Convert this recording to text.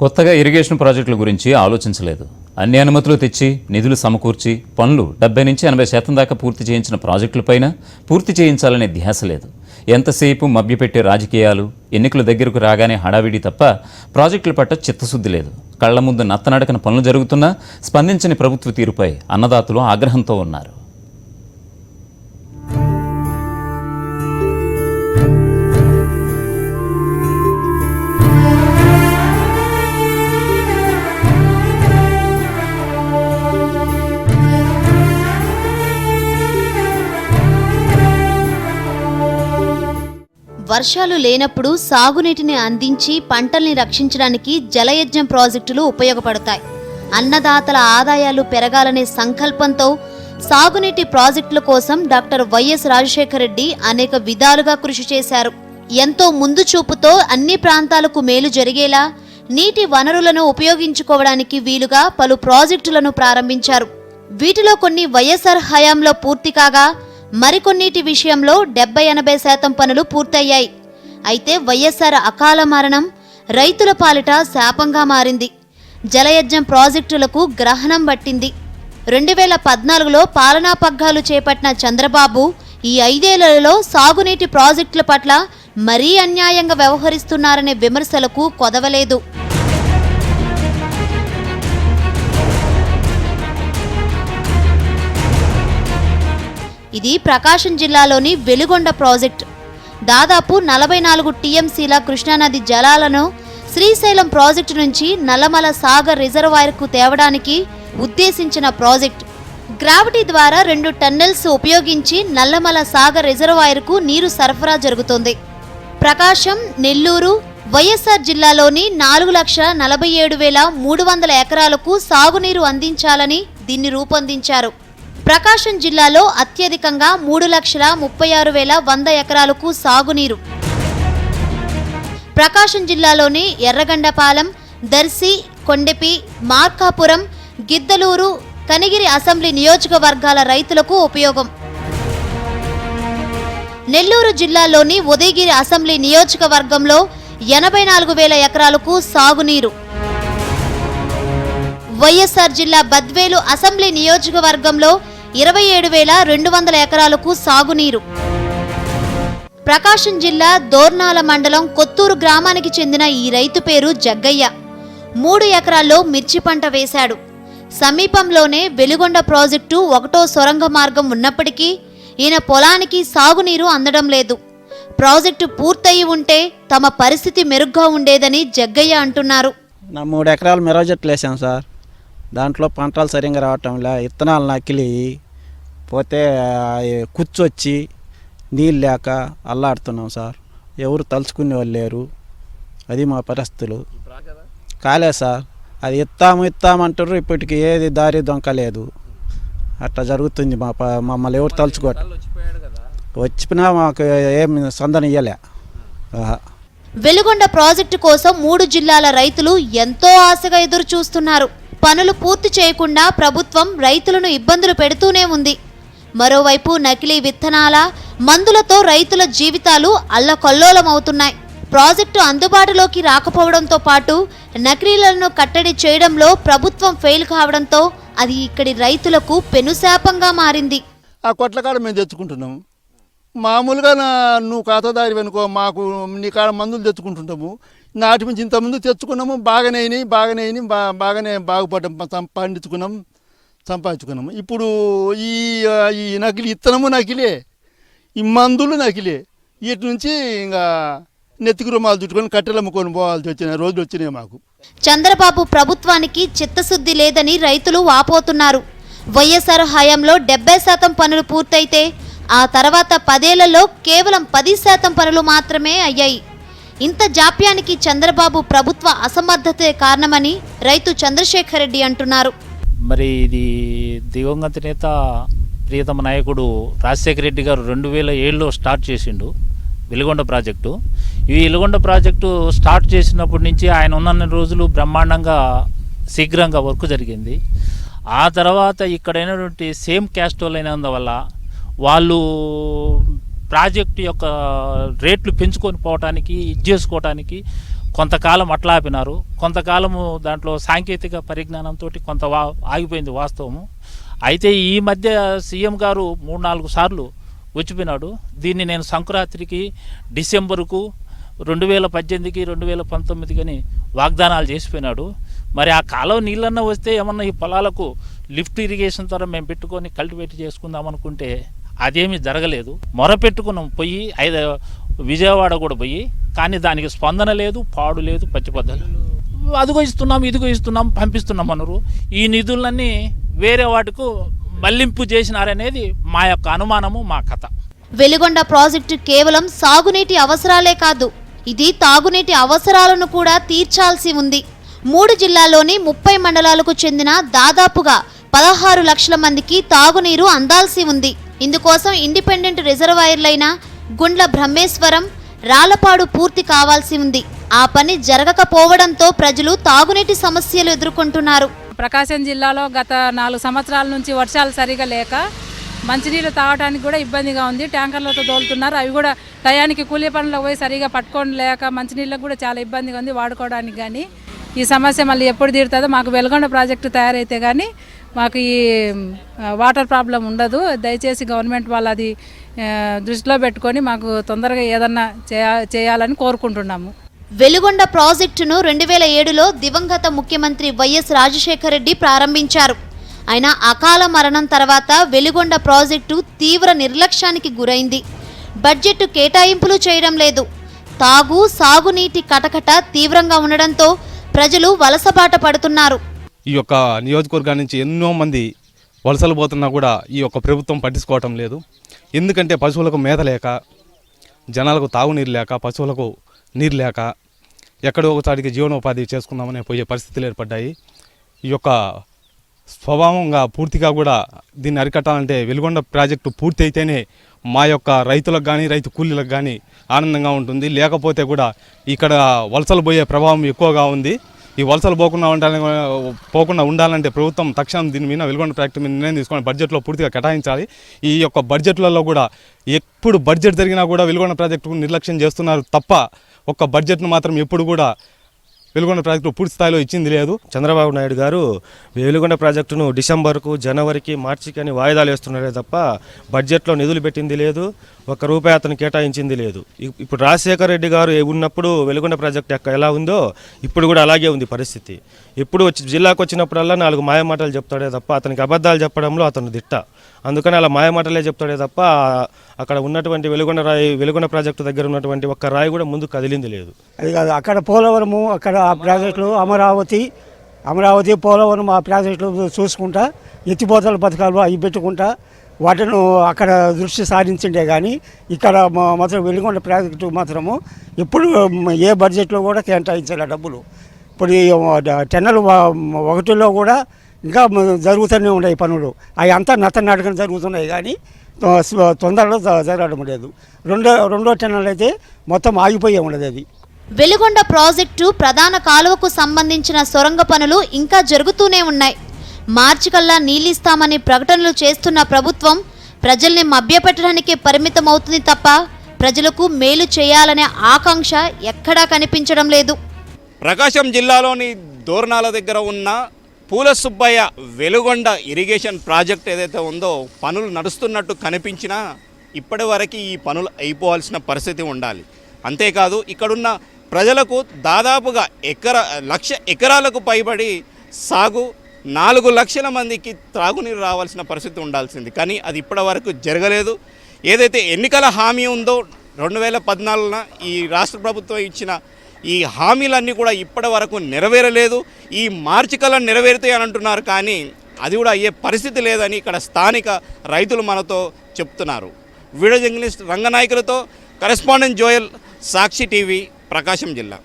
కొత్తగా ఇరిగేషన్ ప్రాజెక్టుల గురించి ఆలోచించలేదు. అన్ని అనుమతులు తెచ్చి నిధులు సమకూర్చి పనులు 70 నుంచి 80% దాకా పూర్తి చేయించిన ప్రాజెక్టులపైన పూర్తి చేయించాలనే ధ్యాస లేదు. ఎంతసేపు మభ్యపెట్టే రాజకీయాలు, ఎన్నికల దగ్గరకు రాగానే హడావిడి తప్ప ప్రాజెక్టుల పట్ల చిత్తశుద్ధి లేదు. కళ్ల ముందు నత్తనడకన పనులు జరుగుతున్నా స్పందించని ప్రభుత్వ తీరుపై అన్నదాతలు ఆగ్రహంతో ఉన్నారు. వర్షాలు లేనప్పుడు సాగునీటిని అందించి పంటల్ని రక్షించడానికి జలయజ్ఞం ప్రాజెక్టులు ఉపయోగపడతాయి. అన్నదాతల ఆదాయాలు పెరగాలనే సంకల్పంతో సాగునీటి ప్రాజెక్టుల కోసం డాక్టర్ వైఎస్ రాజశేఖర రెడ్డి అనేక విధాలుగా కృషి చేశారు. ఎంతో ముందు చూపుతో అన్ని ప్రాంతాలకు మేలు జరిగేలా నీటి వనరులను ఉపయోగించుకోవడానికి వీలుగా పలు ప్రాజెక్టులను ప్రారంభించారు. వీటిలో కొన్ని వైఎస్ఆర్ హయాంలో పూర్తి కాగా మరికొన్నిటి విషయంలో 70-80% పనులు పూర్తయ్యాయి. అయితే వైఎస్ఆర్ అకాల మరణం రైతుల పాలిట శాపంగా మారింది. జలయజ్ఞం ప్రాజెక్టులకు గ్రహణం పట్టింది. 2014లో పాలనా పగ్గాలు చేపట్టిన చంద్రబాబు ఈ 5 ఏళ్లలో సాగునీటి ప్రాజెక్టుల పట్ల మరీ అన్యాయంగా వ్యవహరిస్తున్నారనే విమర్శలకు కొదవలేదు. ఇది ప్రకాశం జిల్లాలోని వెలుగొండ ప్రాజెక్టు. దాదాపు 44 టీఎంసీల కృష్ణానది జలాలను శ్రీశైలం ప్రాజెక్టు నుంచి నల్లమల సాగర్ రిజర్వాయర్కు తేవడానికి ఉద్దేశించిన ప్రాజెక్టు. గ్రావిటీ ద్వారా 2 టన్నెల్స్ ఉపయోగించి నల్లమల సాగర్ రిజర్వాయర్కు నీరు సరఫరా జరుగుతోంది. ప్రకాశం, నెల్లూరు, వైఎస్ఆర్ జిల్లాలోని 4,47,300 ఎకరాలకు సాగునీరు అందించాలని దీన్ని రూపొందించారు. ప్రకాశం జిల్లాలో అత్యధికంగా 3,36,100 ఎకరాలకు సాగునీరు. ప్రకాశం జిల్లాలోని ఎర్రగండపాలెం, దర్శి, కొండెపి, మార్కాపురం, గిద్దలూరు, కనిగిరి అసెంబ్లీ నియోజకవర్గాల రైతులకు ఉపయోగం. నెల్లూరు జిల్లాలోని ఉదయగిరి అసెంబ్లీ నియోజకవర్గంలో 84,000 ఎకరాలకు సాగునీరు. వైఎస్ఆర్ జిల్లా బద్వేలు అసెంబ్లీ నియోజకవర్గంలో 27,200 ఎకరాలకు సాగునీరు. ప్రకాశం జిల్లా దోర్నాల మండలం కొత్తూరు గ్రామానికి చెందిన ఈ రైతు పేరు జగ్గయ్య. 3 ఎకరాల్లో మిర్చి పంట వేశాడు. సమీపంలోనే వెలుగొండ ప్రాజెక్టు 1వ సొరంగ మార్గం ఉన్నప్పటికీ ఈయన పొలానికి సాగునీరు అందడం లేదు. ప్రాజెక్టు పూర్తయి ఉంటే తమ పరిస్థితి మెరుగ్గా ఉండేదని జగ్గయ్య అంటున్నారు. నా 3 ఎకరాలు మిరవ చెట్లు వేసాం సార్. దాంట్లో పంటలు సరిగ్గా రావటంలా, విత్తనాలు నకిలి పోతే కుచ్చొచ్చి నీళ్ళు లేక అల్లాడుతున్నాం సార్. ఎవరు తలుచుకునే వాళ్ళు లేరు. అది మా పరిస్థితులు. కాలే సార్. అది ఇస్తామంటారు, ఇప్పటికి ఏది దారి దొంకలేదు. అట్లా జరుగుతుంది. మమ్మల్ని ఎవరు తలుచుకోవటం వచ్చినా మాకు ఏం సందన ఇయ్యలే. వెలుగొండ ప్రాజెక్టు కోసం 3 జిల్లాల రైతులు ఎంతో ఆశగా ఎదురు చూస్తున్నారు. పనులు పూర్తి చేయకుండా ప్రభుత్వం రైతులను ఇబ్బందులు పెడుతూనే ఉంది. మరోవైపు నకిలీ విత్తనాల, మందులతో రైతుల జీవితాలు అల్లకల్లోలమవుతున్నాయి. ప్రాజెక్టు అందుబాటులోకి రాకపోవడంతో పాటు నకిలీలను కట్టడి చేయడంలో ప్రభుత్వం ఫెయిల్ కావడంతో అది ఇక్కడి రైతులకు పెనుశాపంగా మారింది. ఆ కొట్ల కాడ మేము తెచ్చుకుంటున్నాము. మామూలుగా నువ్వు ఖాతాదారి వెనుకో, మాకు నీ కాడ మందులు తెచ్చుకుంటుంటాము. నాటి నుంచి ఇంతకుముందు తెచ్చుకున్నాము. బాగానే బాగుపడ్డాం, సంపాదించుకున్నాము. ఇప్పుడు ఈ నకిలీ ఇత్తనము నకిలే, ఈ మందులు నకిలే. వీటి నుంచి ఇంకా నెత్తికి రుమాలు చుట్టుకొని కట్టెలు అమ్ముకొని పోవాల్సి వచ్చిన రోజులు వచ్చినాయి మాకు. చంద్రబాబు ప్రభుత్వానికి చిత్తశుద్ధి లేదని రైతులు వాపోతున్నారు. వైఎస్ఆర్ హయాంలో 70% పనులు పూర్తయితే ఆ తర్వాత 10 ఏళ్లలో కేవలం 10% పనులు మాత్రమే అయ్యాయి. ఇంత జాప్యానికి చంద్రబాబు ప్రభుత్వ అసమర్థతే కారణమని రైతు చంద్రశేఖర్ రెడ్డి అంటున్నారు. మరి ఇది దివంగత నేత ప్రియతమ నాయకుడు రాజశేఖర రెడ్డి గారు 2007లో స్టార్ట్ చేసిండు వెలుగొండ ప్రాజెక్టు. ఈ వెలుగొండ ప్రాజెక్టు స్టార్ట్ చేసినప్పటి నుంచి ఆయన ఉన్న రోజులు బ్రహ్మాండంగా శీఘ్రంగా వర్క్ జరిగింది. ఆ తర్వాత ఇక్కడైనటువంటి సేమ్ క్యాస్ట్ అయినందువల్ల వాళ్ళు ప్రాజెక్టు యొక్క రేట్లు పెంచుకొని పోవటానికి, ఇది చేసుకోవటానికి కొంతకాలం అట్లా ఆపినారు, కొంతకాలము దాంట్లో సాంకేతిక పరిజ్ఞానంతో కొంత ఆగిపోయింది వాస్తవము. అయితే ఈ మధ్య సీఎం గారు 3-4 సార్లు వచ్చిపోయినాడు. దీన్ని నేను సంక్రాంతికి, డిసెంబరుకు, 2018కి, 2019 వాగ్దానాలు చేసిపోయినాడు. మరి ఆ కాలం నీళ్ళన్నా వస్తే ఏమన్నా ఈ పొలాలకు లిఫ్ట్ ఇరిగేషన్ ద్వారా మేము పెట్టుకొని కల్టివేట్ చేసుకుందాం అనుకుంటే అదేమీ జరగలేదు. మొరపెట్టుకున్నాం పోయి విజయవాడ కూడా పోయి, కానీ దానికి స్పందన లేదు, పాడు లేదు, పచ్చిపద్దలు. అదిగో ఇస్తున్నాం, ఇదిగో ఇస్తున్నాం, పంపిస్తున్నాం అన్నారు. ఈ నిధులన్నీ వేరే వాటికు మళ్లింపు చేసినారనేది మా యొక్క అనుమానము, మా కథ. వెలిగొండ ప్రాజెక్టు కేవలం సాగునీటి అవసరాలే కాదు, ఇది తాగునీటి అవసరాలను కూడా తీర్చాల్సి ఉంది. 3 జిల్లాల్లోని 30 మండలాలకు చెందిన దాదాపుగా 16 లక్షల మందికి తాగునీరు అందాల్సి ఉంది. ఇందుకోసం ఇండిపెండెంట్ రిజర్వాయర్లైన గుండ్ల బ్రహ్మేశ్వరం, రాళ్లపాడు పూర్తి కావాల్సి ఉంది. ఆ పని జరగకపోవడంతో ప్రజలు తాగునీటి సమస్యలు ఎదుర్కొంటున్నారు. ప్రకాశం జిల్లాలో గత 4 సంవత్సరాల నుంచి వర్షాలు సరిగా లేక మంచినీళ్ళు తాగడానికి కూడా ఇబ్బందిగా ఉంది. ట్యాంకర్లతో తోలుతున్నారు, అవి కూడా టయానికి కూలీ పనులకు పోయి సరిగా పట్టుకొని లేక మంచినీళ్ళకు కూడా చాలా ఇబ్బందిగా ఉంది వాడుకోవడానికి. కానీ ఈ సమస్య మళ్ళీ ఎప్పుడు తీరుతుందో, మాకు వెలుగొండ ప్రాజెక్టు తయారైతే కానీ మాకు ఈ వాటర్ ప్రాబ్లం ఉండదు. దయచేసి గవర్నమెంట్ వాళ్ళు అది దృష్టిలో పెట్టుకొని మాకు తొందరగా ఏదన్నా చేయాలని కోరుకుంటున్నాము. వెలుగొండ ప్రాజెక్టును 2007లో దివంగత ముఖ్యమంత్రి వైఎస్ రాజశేఖర రెడ్డి ప్రారంభించారు. అయినా అకాల మరణం తర్వాత వెలుగొండ ప్రాజెక్టు తీవ్ర నిర్లక్ష్యానికి గురైంది. బడ్జెట్ కేటాయింపులు చేయడం లేదు. సాగునీటి కటకట తీవ్రంగా ఉండడంతో ప్రజలు వలసబాట పడుతున్నారు. ఈ యొక్క నియోజకవర్గం నుంచి ఎన్నో మంది వలసలు పోతున్నా కూడా ఈ యొక్క ప్రభుత్వం పట్టించుకోవటం లేదు. ఎందుకంటే పశువులకు మేత లేక, జనాలకు తాగునీరు లేక, పశువులకు నీరు లేక ఎక్కడో ఒకసారికి జీవనోపాధి చేసుకుందామని పోయే పరిస్థితులు ఏర్పడ్డాయి. ఈ యొక్క స్వభావంగా పూర్తిగా కూడా దీన్ని అరికట్టాలంటే వెలుగొండ ప్రాజెక్టు పూర్తి అయితేనే మా యొక్క రైతులకు కానీ, రైతు కూలీలకు కానీ ఆనందంగా ఉంటుంది. లేకపోతే కూడా ఇక్కడ వలసలు పోయే ప్రభావం ఎక్కువగా ఉంది. ఈ వలసలు పోకుండా ఉండాలంటే ప్రభుత్వం తక్షణం దీని మీద వెలుగొండ ప్రాజెక్టు మీద నిర్ణయం తీసుకొని బడ్జెట్లో పూర్తిగా కేటాయించాలి. ఈ యొక్క బడ్జెట్లలో కూడా ఎప్పుడు బడ్జెట్ జరిగినా కూడా వెలుగొండ ప్రాజెక్టుకు నిర్లక్ష్యం చేస్తున్నారు తప్ప ఒక్క బడ్జెట్ను మాత్రం ఎప్పుడు కూడా వెలుగొండ ప్రాజెక్టు పూర్తి స్థాయిలో ఇచ్చింది లేదు. చంద్రబాబు నాయుడు గారు వెలుగొండ ప్రాజెక్టును డిసెంబర్కు, జనవరికి, మార్చికి అని వాయిదాలు వేస్తున్నారే తప్ప బడ్జెట్లో నిధులు పెట్టింది లేదు, ₹1 అతను కేటాయించింది లేదు. ఇప్పుడు రాజశేఖర రెడ్డి గారు ఉన్నప్పుడు వెలుగొండ ప్రాజెక్టు ఎలా ఉందో ఇప్పుడు కూడా అలాగే ఉంది పరిస్థితి. ఇప్పుడు జిల్లాకు వచ్చినప్పుడల్లా 4 మాయమాటలు చెప్తాడే తప్ప అతనికి అబద్ధాలు చెప్పడంలో అతను దిట్ట. అందుకని అలా మాయమాటలే చెప్తాడే తప్ప అక్కడ ఉన్నటువంటి వెలుగొండ ప్రాజెక్టు దగ్గర ఉన్నటువంటి ఒక్క రాయి కూడా ముందు కదిలింది లేదు. అది కాదు, అక్కడ పోలవరము, అక్కడ ఆ ప్రాజెక్టులు అమరావతి పోలవరం ఆ ప్రాజెక్టులు చూసుకుంటా ఎత్తిపోతల పథకాలు అవి పెట్టుకుంటా వాటిను అక్కడ దృష్టి సారించిండే కానీ ఇక్కడ మాత్రం వెలుగొండ ప్రాజెక్టు మాత్రము ఇప్పుడు ఏ బడ్జెట్లో కూడా కేటాయించాలి డబ్బులు. ఇప్పుడు ఈ టెన్నెలు 1లో కూడా ఇంకా జరుగుతూనే ఉన్నాయి పనులు, అవి అంతా నత్తనాటకం జరుగుతున్నాయి కానీ తొందరలో జరగడం లేదు. రెండో టెన్నెలు అయితే మొత్తం ఆగిపోయే ఉండదు. అది వెలుగొండ ప్రాజెక్టు ప్రధాన కాలువకు సంబంధించిన సొరంగ పనులు ఇంకా జరుగుతూనే ఉన్నాయి. మార్చి కల్లా నీళ్ళిస్తామని ప్రకటనలు చేస్తున్న ప్రభుత్వం ప్రజల్ని మభ్యపెట్టడానికే పరిమితమవుతుంది తప్ప ప్రజలకు మేలు చేయాలనే ఆకాంక్ష ఎక్కడా కనిపించడం లేదు. ప్రకాశం జిల్లాలోని దోర్నాల దగ్గర ఉన్న పూల సుబ్బయ్య వెలుగొండ ఇరిగేషన్ ప్రాజెక్ట్ ఏదైతే ఉందో పనులు నడుస్తున్నట్టు కనిపించినా ఇప్పటి వరకు ఈ పనులు అయిపోవాల్సిన పరిస్థితి ఉండాలి. అంతేకాదు ఇక్కడున్న ప్రజలకు దాదాపుగా 1,00,000 ఎకరాలకు పైబడి సాగు, 4 లక్షల మందికి త్రాగునీరు రావాల్సిన పరిస్థితి ఉండాల్సింది. కానీ అది ఇప్పటి వరకు జరగలేదు. ఏదైతే ఎన్నికల హామీ ఉందో 2014న ఈ రాష్ట్ర ప్రభుత్వం ఇచ్చిన ఈ హామీలన్నీ కూడా ఇప్పటి వరకు నెరవేరలేదు. ఈ మార్చి కల్లా నెరవేరుతాయని అంటున్నారు, కానీ అది కూడా అయ్యే పరిస్థితి లేదని ఇక్కడ స్థానిక రైతులు మనతో చెప్తున్నారు. వీడియో జర్నలిస్ట్ రంగనాయకులతో కరెస్పాండెంట్ జోయల్, సాక్షి టీవీ, ప్రకాశం జిల్లా.